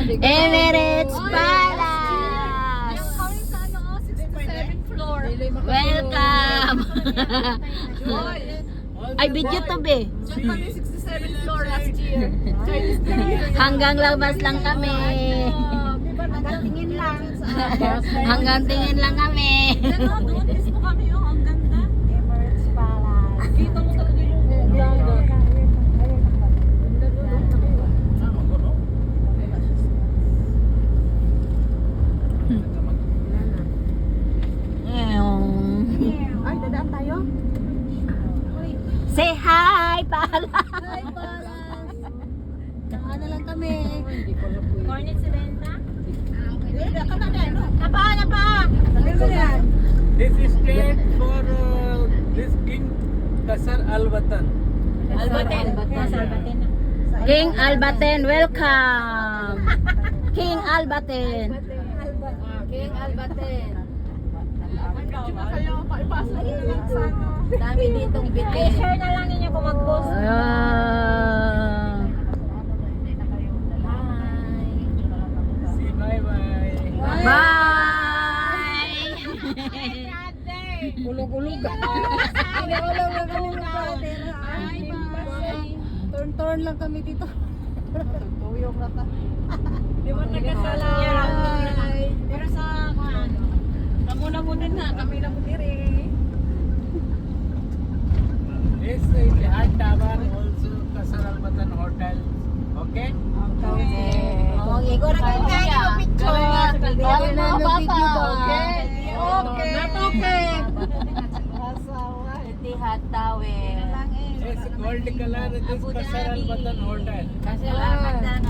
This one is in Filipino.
Emirates Palace. Yung kami sa ano, 67th floor. Welcome. Ay, video to be. Diyan kami 67th floor last year. Chinese New Year. Hanggang labas lang kami. Hanggang tingin lang. Hanggang tingin lang kami. Pero doon mismo kami, oh, ang ganda. Emirates Palace. Kita mo talaga yung ganda. Ay, dadaan tayo? Say hi, Pala. Hi, Palace. Daan na lang kami. Cornet Sedenta? This is state for this King Kasar Al Watan. Albaten. King Albaten, welcome. King Albaten. King Albaten. Dami ditong bitin. Ay, share na lang ninyo kung mag-post. See, bye bye. Bye. Kulog-kulog. Turn lang kami dito. Tuyong rata. Di mo nagkasalayan. Pero sa ano, namuna na, kami na mo diri. This is Jihad Tower, also Kasar Al Watan Hotel. Okay? Okay, go na kayo ng picture. Gawin mo, Papa. Okay. Okay. Not okay. Etihad Tower. Yes, gold color, this Kasar Al Watan Hotel. Salamat na